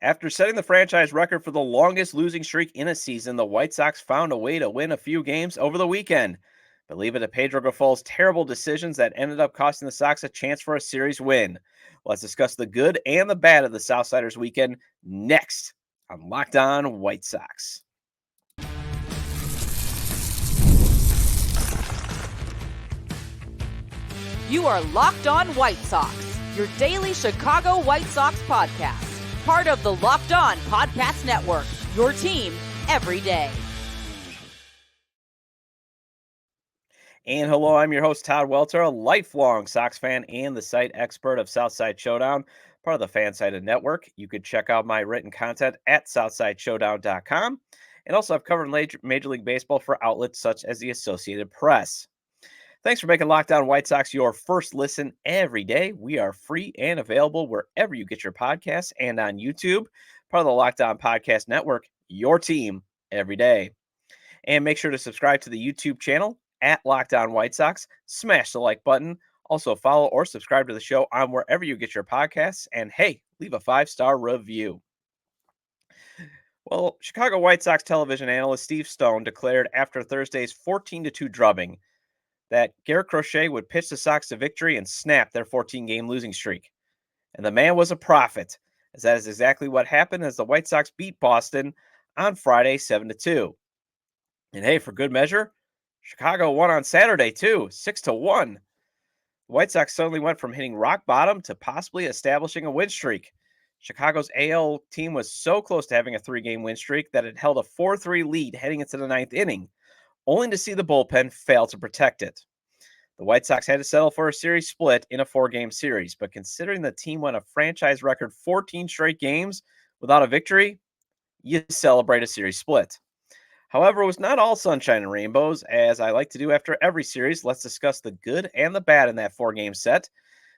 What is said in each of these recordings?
After setting the franchise record for the longest losing streak in a season, the White Sox found a way to win a few games over the weekend. But leave it to Pedro Grifol's terrible decisions that ended up costing the Sox a chance for a series win. Let's discuss the good and the bad of the Southsiders weekend next on Locked On White Sox. You are Locked On White Sox, your daily Chicago White Sox podcast. Part of the Locked On Podcast Network, your team every day. And hello, I'm your host, Todd Welter, a lifelong Sox fan and the site expert of Southside Showdown, part of the Fansided Network. You could check out my written content at southsideshowdown.com. And also, I've covered Major League Baseball for outlets such as the Associated Press. Thanks for making Locked On White Sox your first listen every day. We are free and available wherever you get your podcasts and on YouTube, part of the Locked On Podcast Network, your team every day. And make sure to subscribe to the YouTube channel at Locked On White Sox. Smash the like button. Also follow or subscribe to the show on wherever you get your podcasts. And hey, leave a 5-star review. Well, Chicago White Sox television analyst Steve Stone declared after Thursday's 14-2 drubbing that Garrett Crochet would pitch the Sox to victory and snap their 14-game losing streak. And the man was a prophet, as that is exactly what happened as the White Sox beat Boston on Friday 7-2. And hey, for good measure, Chicago won on Saturday too, 6-1. The White Sox suddenly went from hitting rock bottom to possibly establishing a win streak. Chicago's AL team was so close to having a 3-game win streak that it held a 4-3 lead heading into the ninth inning, only to see the bullpen fail to protect it. The White Sox had to settle for a series split in a 4-game series, but considering the team won a franchise record 14 straight games without a victory, you celebrate a series split. However, it was not all sunshine and rainbows. As I like to do after every series, let's discuss the good and the bad in that 4-game set.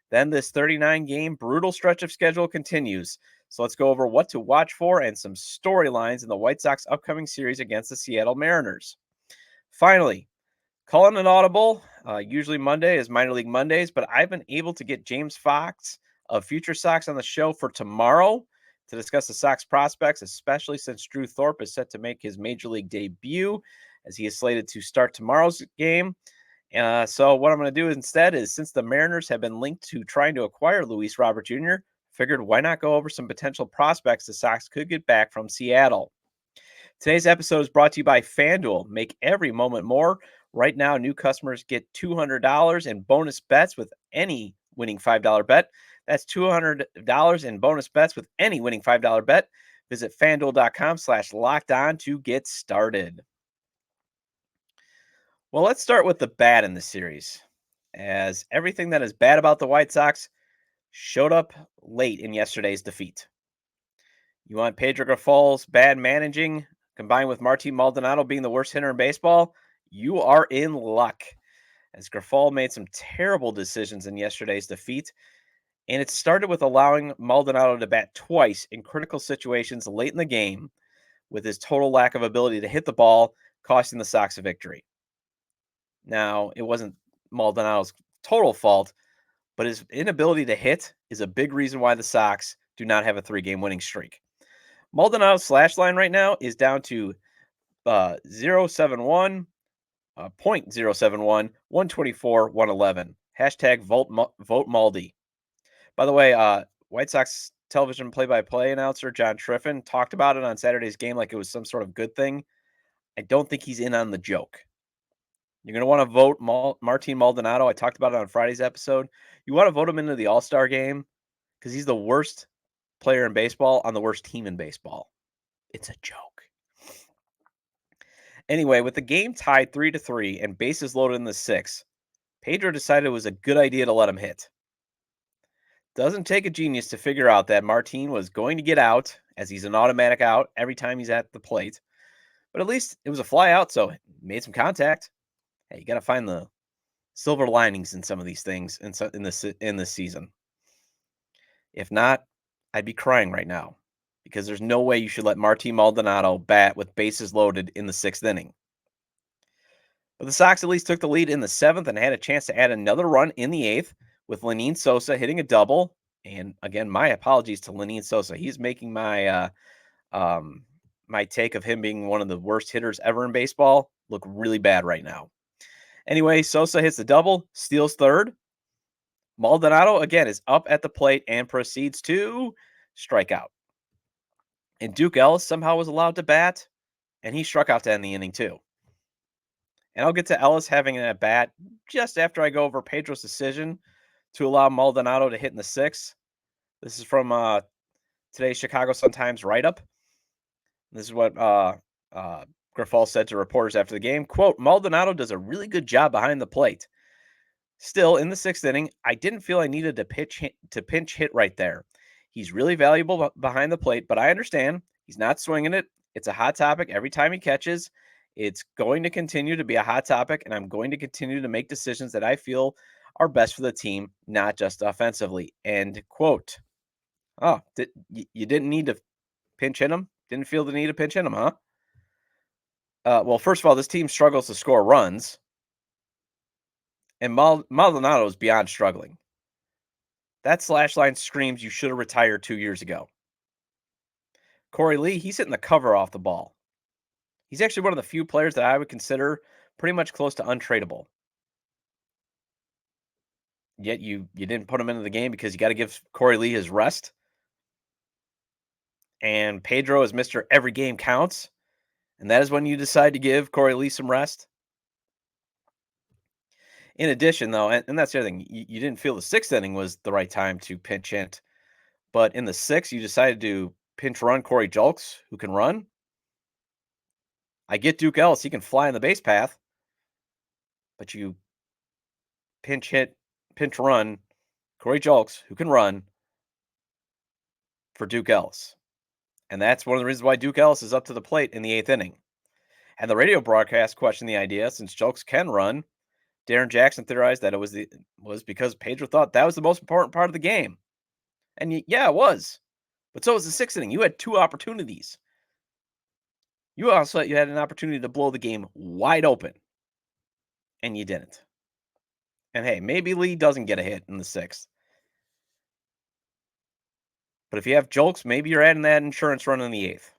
Then this 39-game brutal stretch of schedule continues. So let's go over what to watch for and some storylines in the White Sox upcoming series against the Seattle Mariners. Finally, calling an audible. Usually Monday is Minor League Mondays, but I've been able to get James Fox of Future Sox on the show for tomorrow to discuss the Sox prospects, especially since Drew Thorpe is set to make his Major League debut as he is slated to start tomorrow's game. So what I'm going to do instead is, since the Mariners have been linked to trying to acquire Luis Robert Jr., figured why not go over some potential prospects the Sox could get back from Seattle. Today's episode is brought to you by FanDuel. Make every moment more. Right now, new customers get $200 in bonus bets with any winning $5 bet. That's $200 in bonus bets with any winning $5 bet. Visit FanDuel.com/lockedon to get started. Well, let's start with the bad in the series, as everything that is bad about the White Sox showed up late in yesterday's defeat. You want Pedro Grifol's bad managing combined with Martin Maldonado being the worst hitter in baseball? You are in luck, as Grifol made some terrible decisions in yesterday's defeat, and it started with allowing Maldonado to bat twice in critical situations late in the game, with his total lack of ability to hit the ball costing the Sox a victory. Now, it wasn't Maldonado's total fault, but his inability to hit is a big reason why the Sox do not have a 3-game winning streak. Maldonado's slash line right now is down to 071, 0.071, 124, 111. Hashtag vote Maldi. By the way, White Sox television play-by-play announcer John Triffin talked about it on Saturday's game like it was some sort of good thing. I don't think he's in on the joke. You're going to want to vote Martin Maldonado. I talked about it on Friday's episode. You want to vote him into the All-Star game because he's the worst player in baseball on the worst team in baseball. It's a joke. Anyway, with the game tied 3-3 and bases loaded in the 6th, Pedro decided it was a good idea to let him hit. Doesn't take a genius to figure out that Martin was going to get out, as he's an automatic out every time he's at the plate. But at least it was a fly out, so it made some contact. Hey, you got to find the silver linings in some of these things in this season. If not, I'd be crying right now, because there's no way you should let Martin Maldonado bat with bases loaded in the 6th inning. But the Sox at least took the lead in the 7th and had a chance to add another run in the 8th, with Lenyn Sosa hitting a double And again, my apologies to Lenyn Sosa. He's making my take of him being one of the worst hitters ever in baseball look really bad right now. Anyway, Sosa hits the double, steals third. Maldonado again is up at the plate and proceeds to strike out. And Duke Ellis somehow was allowed to bat, and he struck out to end the inning too. And I'll get to Ellis having an at bat just after I go over Pedro's decision to allow Maldonado to hit in the sixth. This is from today's Chicago Sun-Times write-up. This is what Grifol said to reporters after the game. Quote, Maldonado does a really good job behind the plate. Still, in the sixth inning, I didn't feel I needed to pinch hit right there. He's really valuable behind the plate, but I understand he's not swinging it. It's a hot topic every time he catches. It's going to continue to be a hot topic, and I'm going to continue to make decisions that I feel are best for the team, not just offensively. End quote. Oh, you didn't need to pinch hit him? Didn't feel the need to pinch hit him, huh? Well, first of all, this team struggles to score runs. And Maldonado is beyond struggling. That slash line screams you should have retired 2 years ago. Corey Lee, he's hitting the cover off the ball. He's actually one of the few players that I would consider pretty much close to untradeable. Yet you didn't put him into the game because you got to give Corey Lee his rest. And Pedro is Mr. Every game counts. And that is when you decide to give Corey Lee some rest. In addition, though, and that's the other thing, you didn't feel the sixth inning was the right time to pinch hit. But in the sixth, you decided to pinch run Corey Julks, who can run. I get Duke Ellis, he can fly in the base path. But you pinch run Corey Julks, who can run, for Duke Ellis. And that's one of the reasons why Duke Ellis is up to the plate in the eighth inning. And the radio broadcast questioned the idea, since Julks can run. Darren Jackson theorized that it was because Pedro thought that was the most important part of the game. And yeah, it was. But so was the sixth inning. You had two opportunities. You had an opportunity to blow the game wide open. And you didn't. And hey, maybe Lee doesn't get a hit in the sixth. But if you have Julks, maybe you're adding that insurance run in the eighth.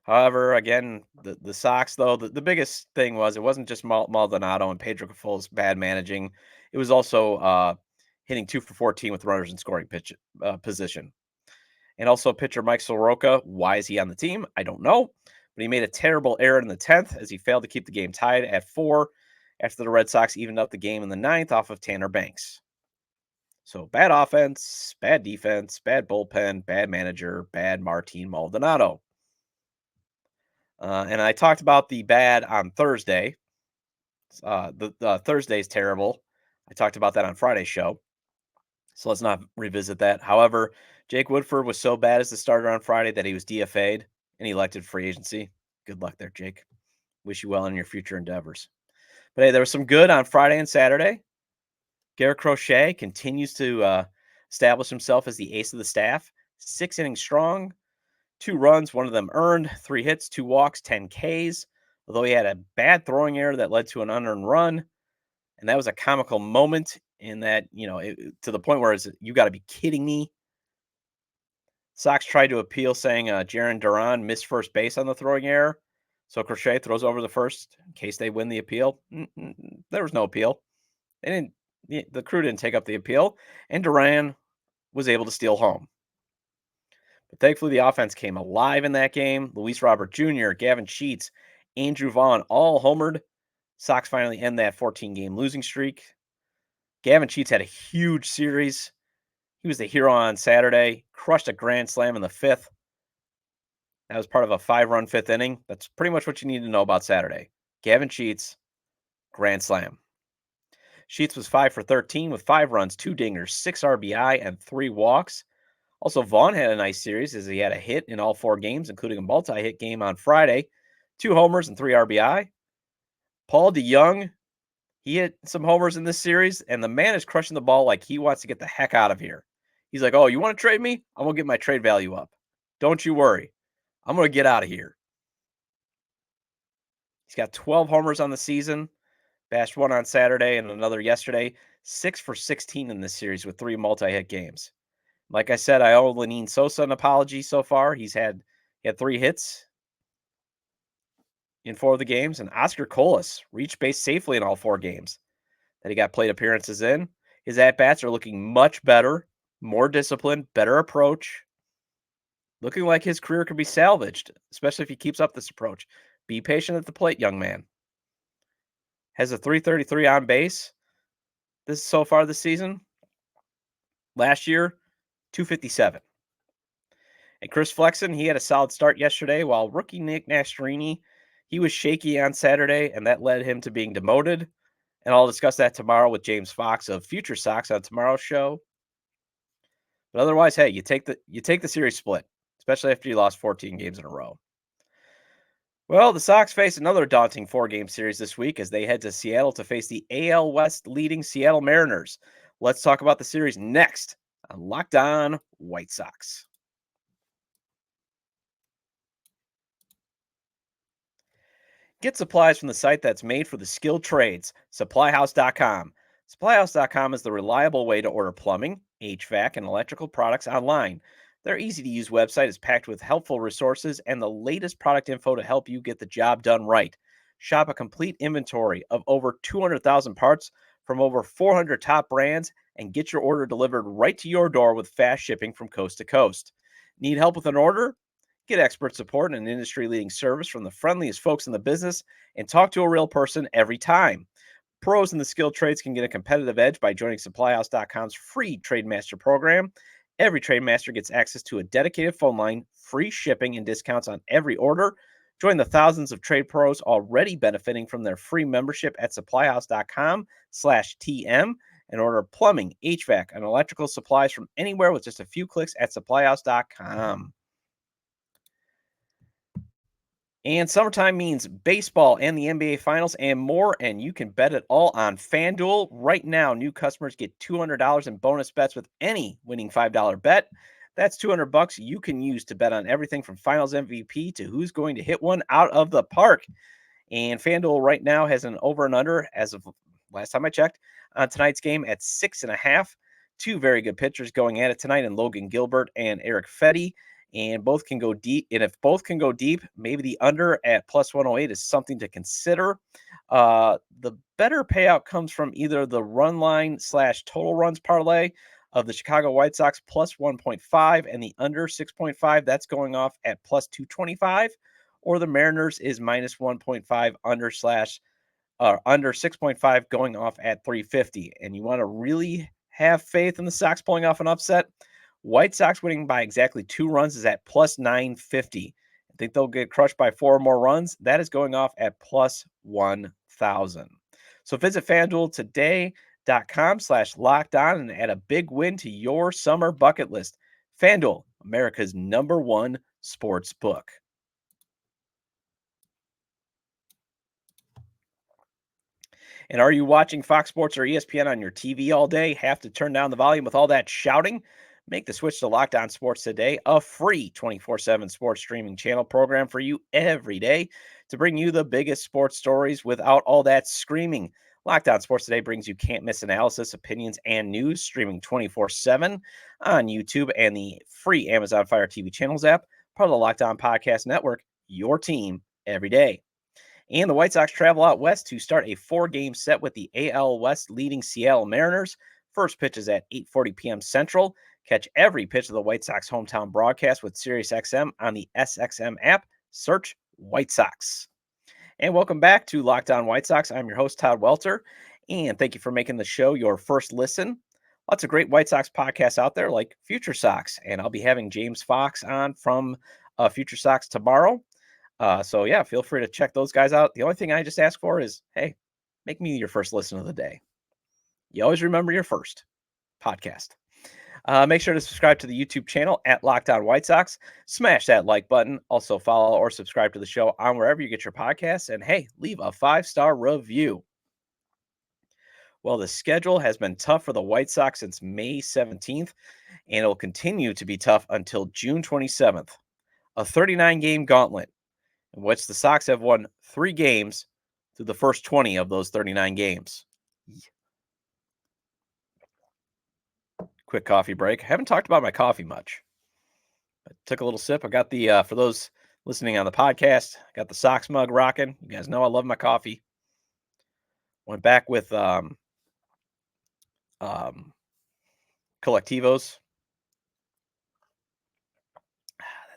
However, again, the Sox, though, the biggest thing was it wasn't just Maldonado and Pedro Grifol's bad managing. It was also hitting 2 for 14 with runners in scoring position. And also pitcher Mike Soroka, why is he on the team? I don't know. But he made a terrible error in the 10th as he failed to keep the game tied at 4 after the Red Sox evened up the game in the 9th off of Tanner Banks. So bad offense, bad defense, bad bullpen, bad manager, bad Martin Maldonado. And I talked about the bad on Thursday. The Thursday's terrible. I talked about that on Friday's show. So let's not revisit that. However, Jake Woodford was so bad as the starter on Friday that he was DFA'd and elected free agency. Good luck there, Jake. Wish you well in your future endeavors. But hey, there was some good on Friday and Saturday. Garrett Crochet continues to establish himself as the ace of the staff. 6 innings strong. 2 runs, 1 of them earned, 3 hits, 2 walks, 10 Ks. Although he had a bad throwing error that led to an unearned run. And that was a comical moment in that, to the point where you got to be kidding me. Sox tried to appeal saying Jaron Duran missed first base on the throwing error. So Crochet throws over the first in case they win the appeal. There was no appeal. The crew didn't take up the appeal. And Duran was able to steal home. But thankfully, the offense came alive in that game. Luis Robert Jr., Gavin Sheets, Andrew Vaughn all homered. Sox finally end that 14-game losing streak. Gavin Sheets had a huge series. He was the hero on Saturday, crushed a grand slam in the 5th. That was part of a 5-run 5th inning. That's pretty much what you need to know about Saturday. Gavin Sheets, grand slam. Sheets was 5 for 13 with 5 runs, 2 dingers, 6 RBI, and 3 walks. Also, Vaughn had a nice series as he had a hit in all 4 games, including a multi-hit game on Friday, 2 homers and 3 RBI. Paul DeYoung, he hit some homers in this series, and the man is crushing the ball like he wants to get the heck out of here. He's like, oh, you want to trade me? I'm going to get my trade value up. Don't you worry. I'm going to get out of here. He's got 12 homers on the season, Bashed one on Saturday and another yesterday. 6 for 16 in this series with 3 multi-hit games. Like I said, I owe Lenine Sosa an apology so far. He had 3 hits in 4 of the games, and Oscar Colas reached base safely in all 4 games that he got plate appearances in. His at-bats are looking much better, more disciplined, better approach. Looking like his career could be salvaged, especially if he keeps up this approach. Be patient at the plate, young man. Has a 333 on base this so far this season. Last year, 257. And Chris Flexen, he had a solid start yesterday, while rookie Nick Nastrini, he was shaky on Saturday, and that led him to being demoted. And I'll discuss that tomorrow with James Fox of Future Sox on tomorrow's show. But otherwise, hey, you take the series split, especially after you lost 14 games in a row. Well, the Sox face another daunting 4-game series this week as they head to Seattle to face the AL West leading Seattle Mariners. Let's talk about the series next on Locked On White Sox. Get supplies from the site that's made for the skilled trades, supplyhouse.com. Supplyhouse.com is the reliable way to order plumbing, HVAC, and electrical products online. Their easy-to-use website is packed with helpful resources and the latest product info to help you get the job done right. Shop a complete inventory of over 200,000 parts from over 400 top brands and get your order delivered right to your door with fast shipping from coast to coast. Need help with an order? Get expert support and an industry-leading service from the friendliest folks in the business and talk to a real person every time. Pros in the skilled trades can get a competitive edge by joining SupplyHouse.com's free Trade Master program. Every Trade Master gets access to a dedicated phone line, free shipping, and discounts on every order. Join the thousands of trade pros already benefiting from their free membership at supplyhouse.com/TM and order plumbing, HVAC, and electrical supplies from anywhere with just a few clicks at supplyhouse.com. And summertime means baseball and the NBA Finals and more, and you can bet it all on FanDuel. Right now, new customers get $200 in bonus bets with any winning $5 bet. That's $200 you can use to bet on everything from Finals MVP to who's going to hit one out of the park. And FanDuel right now has an over and under, as of last time I checked, on tonight's game at 6.5. 2 very good pitchers going at it tonight in Logan Gilbert and Eric Fetty. And both can go deep. And if both can go deep, maybe the under at plus 108 is something to consider. The better payout comes from either the run line / total runs parlay of the Chicago White Sox plus 1.5 and the under 6.5. That's going off at plus 225. Or the Mariners is minus 1.5 under 6.5 going off at 350. And you want to really have faith in the Sox pulling off an upset? White Sox winning by exactly 2 runs is at plus 950. I think they'll get crushed by 4 more runs. That is going off at plus 1,000. So visit FanDuel today.com/lockedon and add a big win to your summer bucket list. FanDuel, America's #1 sports book. And are you watching Fox Sports or ESPN on your TV all day? Have to turn down the volume with all that shouting? Make the switch to Locked On Sports today, a free 24/7 sports streaming channel program for you every day to bring you the biggest sports stories without all that screaming. Locked On Sports Today brings you can't-miss analysis, opinions, and news streaming 24/7 on YouTube and the free Amazon Fire TV channels app, part of the Locked On Podcast Network, your team every day. And the White Sox travel out west to start a 4-game set with the AL West leading Seattle Mariners. First pitch is at 8:40 p.m. Central. Catch every pitch of the White Sox hometown broadcast with SiriusXM on the SXM app. Search White Sox. And welcome back to Locked On White Sox. I'm your host, Todd Welter, and thank you for making the show your first listen. Lots of great White Sox podcasts out there like Future Sox, and I'll be having James Fox on from Future Sox tomorrow. So yeah, feel free to check those guys out. The only thing I just ask for is, hey, make me your first listen of the day. You always remember your first podcast. Make sure to subscribe to the YouTube channel at Locked On White Sox. Smash that like button. Also follow or subscribe to the show on wherever you get your podcasts. And hey, leave a 5-star review. Well, the schedule has been tough for the White Sox since May 17th, and it will continue to be tough until June 27th. A 39-game gauntlet in which the Sox have won 3 games through the first 20 of those 39 games. Quick coffee break. I haven't talked about my coffee much. I took a little sip. I got the, for those listening on the podcast, I got the Sox mug rocking. You guys know I love my coffee. Went back with Collectivos. That's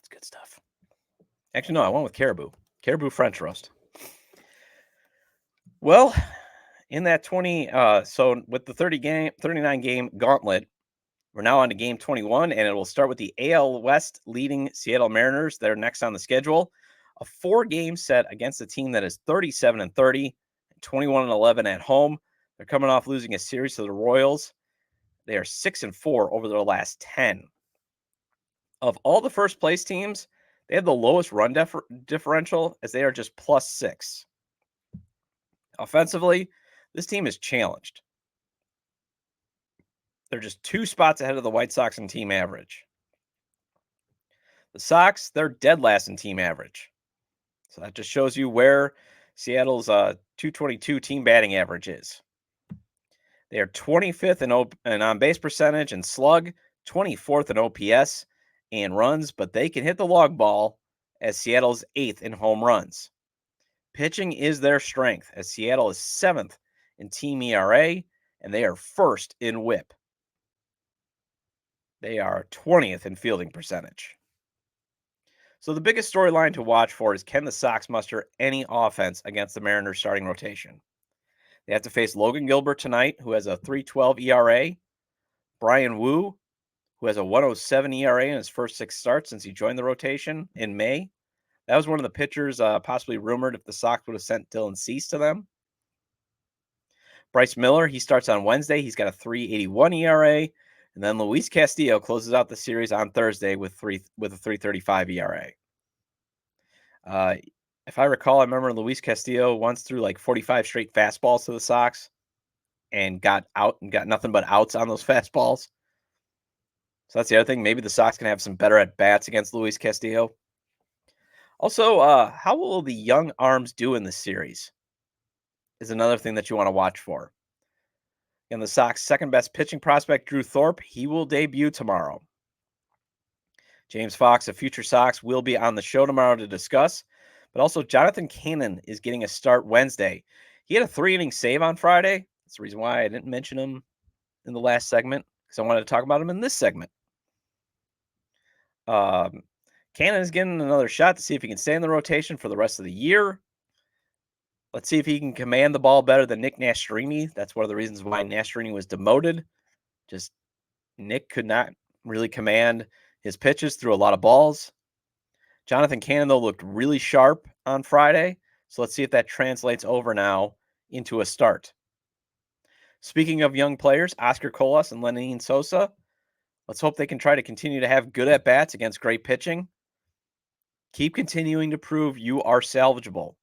good stuff. Actually, no, I went with Caribou French roast. Well, in that 20, so with the 39 game gauntlet, we're now on to game 21, and it will start with the AL West leading Seattle Mariners. They're next on the schedule. A 4-game set against a team that is 37-30, 21-11 at home. They're coming off losing a series to the Royals. They are 6-4 over their last 10. Of all the first place teams, they have the lowest run differential, as they are just +6. Offensively, this team is challenged. They're just 2 spots ahead of the White Sox in team average. The Sox, they're dead last in team average. So that just shows you where Seattle's 222 team batting average is. They are 25th in on-base percentage and slug, 24th in OPS and runs, but they can hit the log ball, as Seattle's 8th in home runs. Pitching is their strength, as Seattle is 7th in team ERA, and they are 1st in WHIP. They are 20th in fielding percentage. So the biggest storyline to watch for is, can the Sox muster any offense against the Mariners starting rotation? They have to face Logan Gilbert tonight, who has a 3.12 ERA, Brian Wu, who has a 1.07 ERA in his first 6 starts since he joined the rotation in May. That was one of the pitchers possibly rumored if the Sox would have sent Dylan Cease to them. Bryce Miller, he starts on Wednesday. He's got a 3.81 ERA. And then Luis Castillo closes out the series on Thursday with a 3.35 ERA. If I recall, I remember Luis Castillo once threw like 45 straight fastballs to the Sox and got nothing but outs on those fastballs. So that's the other thing. Maybe the Sox can have some better at-bats against Luis Castillo. Also, how will the young arms do in this series is another thing that you want to watch for. And the Sox' second-best pitching prospect, Drew Thorpe, he will debut tomorrow. James Fox, a future Sox, will be on the show tomorrow to discuss. But also, Jonathan Cannon is getting a start Wednesday. He had a 3-inning save on Friday. That's the reason why I didn't mention him in the last segment, because I wanted to talk about him in this segment. Cannon is getting another shot to see if he can stay in the rotation for the rest of the year. Let's see if he can command the ball better than Nick Nastrini. That's one of the reasons why Nastrini was demoted. Just Nick could not really command his pitches through a lot of balls. Jonathan Cannon, though, looked really sharp on Friday. So let's see if that translates over now into a start. Speaking of young players, Oscar Colas and Lenin Sosa, let's hope they can try to continue to have good at-bats against great pitching. Keep continuing to prove you are salvageable.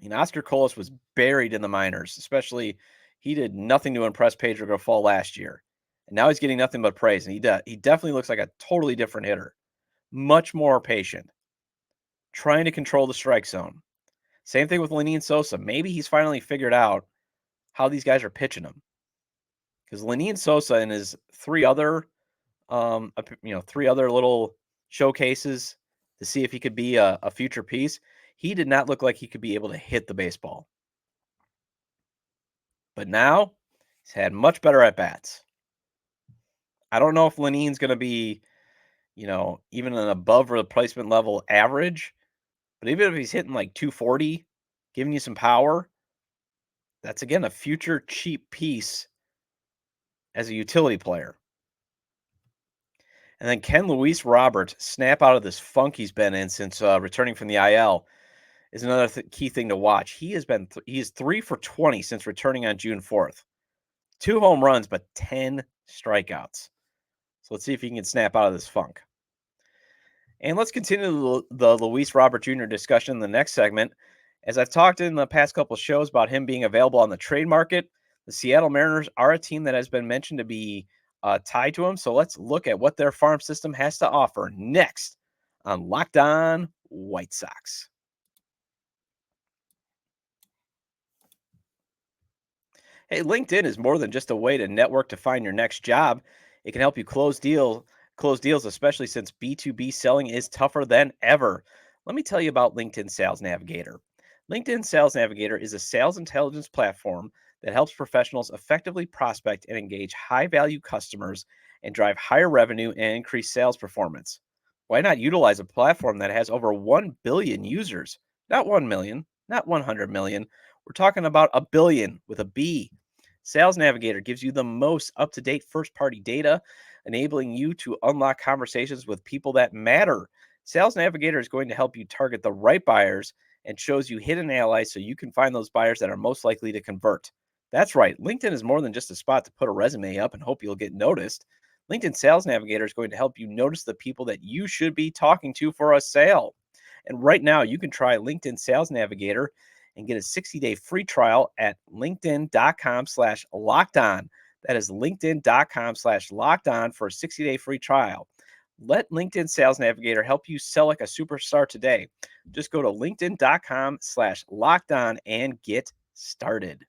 I mean, Oscar Colas was buried in the minors, especially he did nothing to impress Pedro Grifol last year. And now he's getting nothing but praise. And he definitely looks like a totally different hitter. Much more patient. Trying to control the strike zone. Same thing with Lenin Sosa. Maybe he's finally figured out how these guys are pitching him. Because Lenin Sosa and his 3 other little showcases to see if he could be a future piece, he did not look like he could be able to hit the baseball. But now, he's had much better at-bats. I don't know if Lenin's going to be, even an above replacement level average, but even if he's hitting like 240, giving you some power, that's, again, a future cheap piece as a utility player. And then can Luis Robert snap out of this funk he's been in since returning from the IL is another key thing to watch. He is 3 for 20 since returning on June 4th. 2 home runs, but 10 strikeouts. So let's see if he can snap out of this funk. And let's continue the Luis Robert Jr. discussion in the next segment. As I've talked in the past couple of shows about him being available on the trade market, the Seattle Mariners are a team that has been mentioned to be tied to him. So let's look at what their farm system has to offer next on Locked On White Sox. Hey, LinkedIn is more than just a way to network to find your next job. It can help you close deals, especially since B2B selling is tougher than ever. Let me tell you about LinkedIn Sales Navigator. LinkedIn Sales Navigator is a sales intelligence platform that helps professionals effectively prospect and engage high-value customers and drive higher revenue and increase sales performance. Why not utilize a platform that has over 1 billion users? Not 1 million, not 100 million. We're talking about a billion with a B. Sales Navigator gives you the most up to date first party data, enabling you to unlock conversations with people that matter. Sales Navigator is going to help you target the right buyers and shows you hidden allies so you can find those buyers that are most likely to convert. That's right, LinkedIn is more than just a spot to put a resume up and hope you'll get noticed. LinkedIn Sales Navigator is going to help you notice the people that you should be talking to for a sale. And right now, you can try LinkedIn Sales Navigator and get a 60-day free trial at linkedin.com/lockedon. That is linkedin.com/lockedon for a 60-day free trial. Let LinkedIn Sales Navigator help you sell like a superstar today. Just go to linkedin.com/lockedon and get started.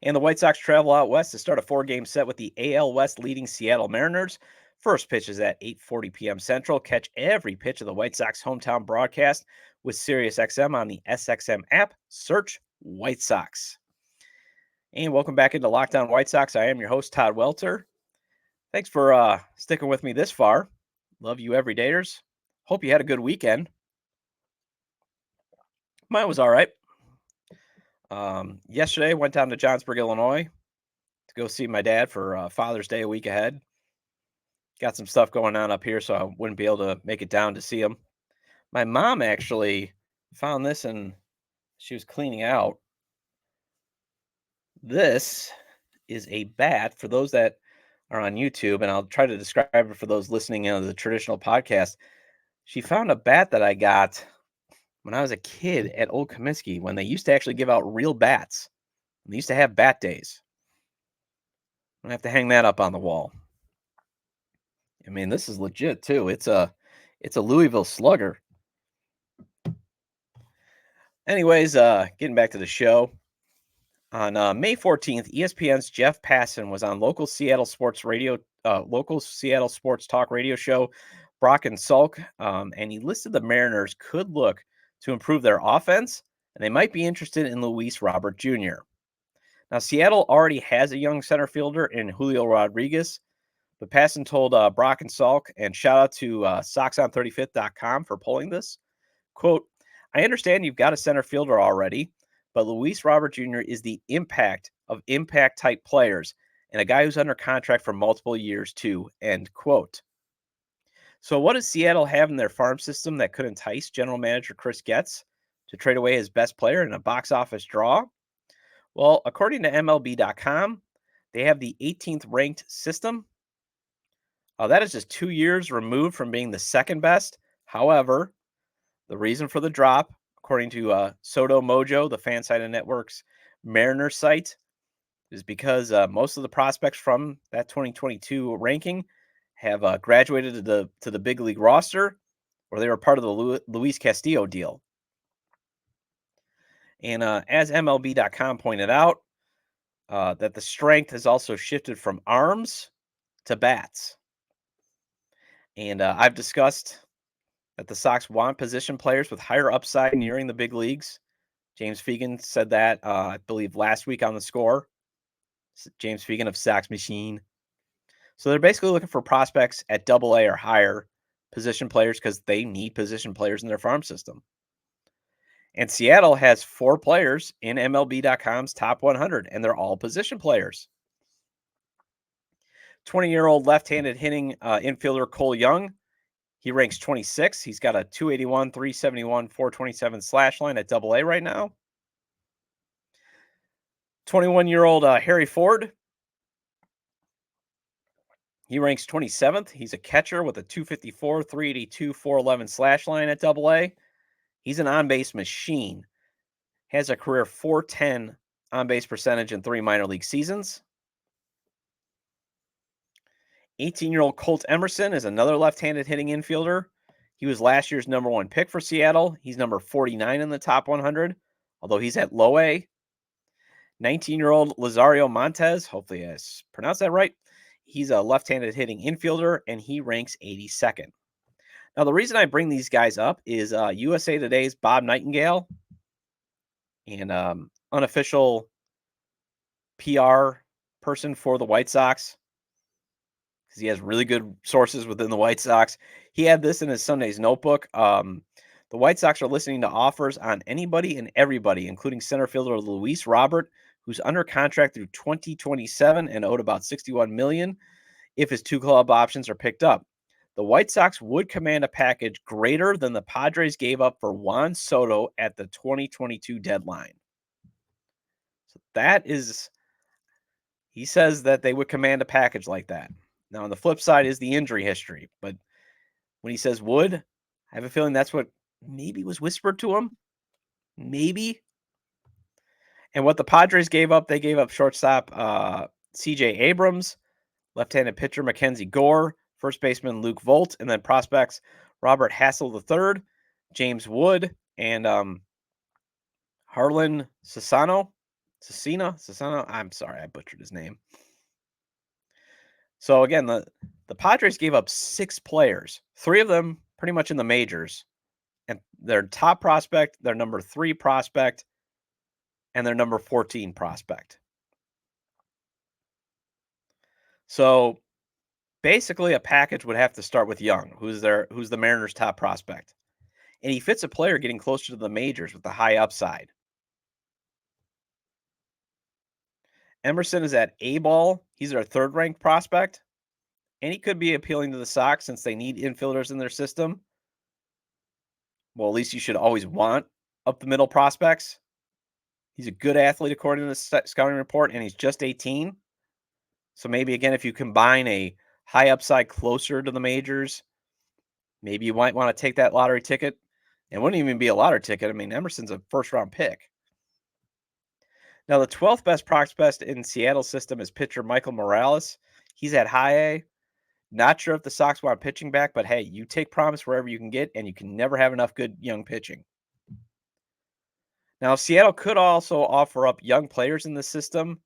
And the White Sox travel out west to start a 4-game set with the AL West leading Seattle Mariners. First pitch is at 8:40 p.m. Central. Catch every pitch of the White Sox hometown broadcast with SiriusXM on the SXM app. Search White Sox. And welcome back into Lockdown White Sox. I am your host, Todd Welter. Thanks for sticking with me this far. Love you everydayers. Hope you had a good weekend. Mine was all right. Yesterday, went down to Johnsburg, Illinois to go see my dad for Father's Day a week ahead. Got some stuff going on up here, so I wouldn't be able to make it down to see him. My mom actually found this and she was cleaning out. This is a bat for those that are on YouTube, and I'll try to describe it for those listening in the traditional podcast. She found a bat that I got when I was a kid at Old Comiskey when they used to actually give out real bats. They used to have bat days. I'm gonna have to hang that up on the wall. I mean, this is legit too. It's a Louisville Slugger. Anyways, getting back to the show. On May 14th, ESPN's Jeff Passan was on local Seattle sports talk radio show, Brock and Salk, and he listed the Mariners could look to improve their offense, and they might be interested in Luis Robert Jr. Now, Seattle already has a young center fielder in Julio Rodriguez, but Passan told Brock and Salk, and shout out to SoxOn35th.com for pulling this, quote, I understand you've got a center fielder already, but Luis Robert Jr. is the impact of impact-type players and a guy who's under contract for multiple years too, end quote. So what does Seattle have in their farm system that could entice general manager Chris Getz to trade away his best player in a box office draw? Well, according to MLB.com, they have the 18th ranked system. That is just 2 years removed from being the second best. However, the reason for the drop, according to Soto Mojo, the Fansided Network's Mariners site, is because most of the prospects from that 2022 ranking have graduated to the big league roster, or they were part of the Luis Castillo deal. And as MLB.com pointed out, that the strength has also shifted from arms to bats. And I've discussed that the Sox want position players with higher upside nearing the big leagues. James Fegan said that, I believe, last week on The Score. James Fegan of Sox Machine. So they're basically looking for prospects at Double-A or higher position players because they need position players in their farm system. And Seattle has 4 players in MLB.com's top 100, and they're all position players. 20-year-old left-handed hitting infielder Cole Young, he ranks 26. He's got a 281, 371, 427 slash line at Double-A right now. 21-year-old Harry Ford, he ranks 27th. He's a catcher with a 254, 382, 411 slash line at Double-A. He's an on-base machine. Has a career 410 on-base percentage in 3 minor league seasons. 18-year-old Colt Emerson is another left-handed hitting infielder. He was last year's number 1 pick for Seattle. He's number 49 in the top 100, although he's at low A. 19-year-old Lazario Montes, hopefully I pronounced that right. He's a left-handed hitting infielder, and he ranks 82nd. Now, the reason I bring these guys up is USA Today's Bob Nightingale and unofficial PR person for the White Sox, because he has really good sources within the White Sox. He had this in his Sunday's notebook. The White Sox are listening to offers on anybody and everybody, including center fielder Luis Robert, who's under contract through 2027 and owed about $61 million if his 2 club options are picked up. The White Sox would command a package greater than the Padres gave up for Juan Soto at the 2022 deadline. So that is, he says that they would command a package like that. Now, on the flip side is the injury history. But when he says would, I have a feeling that's what maybe was whispered to him. Maybe. And what the Padres gave up, they gave up shortstop C.J. Abrams, left-handed pitcher Mackenzie Gore, first baseman Luke Vogt, and then prospects Robert Hassel III, James Wood, and Harlan Cicino. I'm sorry, I butchered his name. So again, the Padres gave up 6 players, 3 of them pretty much in the majors, and their top prospect, their number 3 prospect, and their number 14 prospect. So basically, a package would have to start with Young, who's the Mariners' top prospect, and he fits a player getting closer to the majors with the high upside. Emerson is at A-ball. He's their 3rd-ranked prospect, and he could be appealing to the Sox since they need infielders in their system. Well, at least you should always want up-the-middle prospects. He's a good athlete according to the scouting report, and he's just 18. So maybe, again, if you combine a high upside closer to the majors, maybe you might want to take that lottery ticket. It wouldn't even be a lottery ticket. I mean, Emerson's a first-round pick. Now, the 12th best prospect in Seattle's system is pitcher Michael Morales. He's at high A. Not sure if the Sox want pitching back, but hey, you take promise wherever you can get, and you can never have enough good young pitching. Now, Seattle could also offer up young players in the system,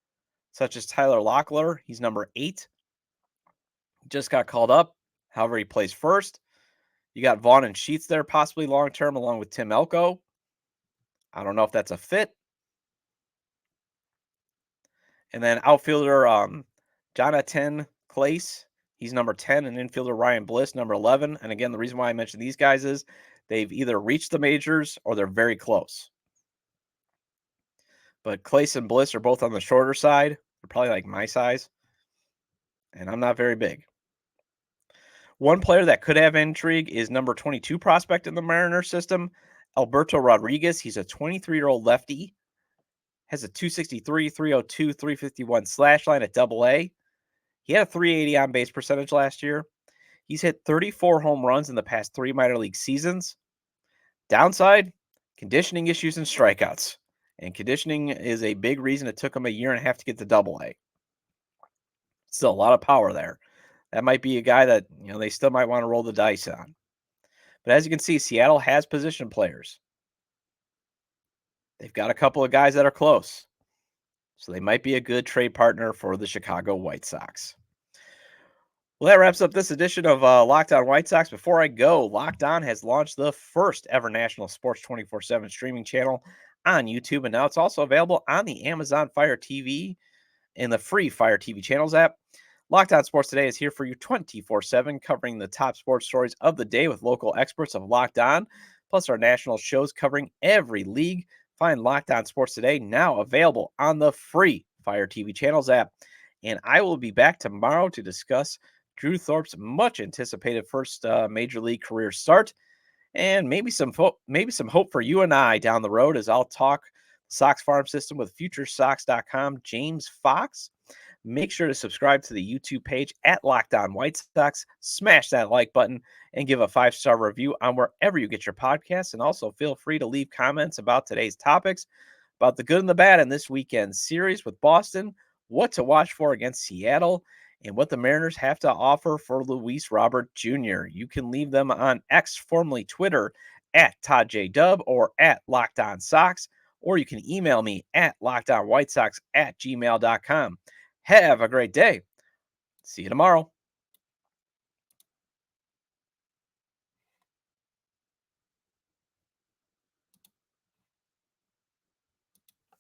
such as Tyler Locklear. He's number 8. Just got called up. However, he plays first. You got Vaughn and Sheets there, possibly long-term, along with Tim Elko. I don't know if that's a fit. And then outfielder Jonathan Clace. He's number 10, and infielder Ryan Bliss, number 11. And again, the reason why I mentioned these guys is they've either reached the majors or they're very close. But Clace and Bliss are both on the shorter side. They're probably like my size. And I'm not very big. One player that could have intrigue is number 22 prospect in the Mariners system, Alberto Rodriguez. He's a 23-year-old lefty. Has a 263, 302, 351 slash line at AA. He had a 380 on base percentage last year. He's hit 34 home runs in the past 3 minor league seasons. Downside, conditioning issues and strikeouts. And conditioning is a big reason it took him a year and a half to get to AA. Still a lot of power there. That might be a guy that, they still might want to roll the dice on. But as you can see, Seattle has position players. They've got a couple of guys that are close. So they might be a good trade partner for the Chicago White Sox. Well, that wraps up this edition of Locked On White Sox. Before I go, Locked On has launched the first ever national sports 24/7 streaming channel on YouTube. And now it's also available on the Amazon Fire TV and the free Fire TV channels app. Locked On Sports Today is here for you 24/7, covering the top sports stories of the day with local experts of Locked On, plus our national shows covering every league. Find Locked On Sports Today now available on the free Fire TV channels app. And I will be back tomorrow to discuss Drew Thorpe's much anticipated first major league career start, and maybe some hope for you and I down the road as I'll talk Sox farm system with FutureSox.com James Fox. Make sure to subscribe to the YouTube page at Locked On White Sox. Smash that like button and give a 5-star review on wherever you get your podcasts. And also feel free to leave comments about today's topics, about the good and the bad in this weekend's series with Boston, what to watch for against Seattle, and what the Mariners have to offer for Luis Robert Jr. You can leave them on X, formerly Twitter, at ToddJDub or at Locked On Sox, or you can email me at LockedOnWhiteSox@gmail.com. Have a great day. See you tomorrow.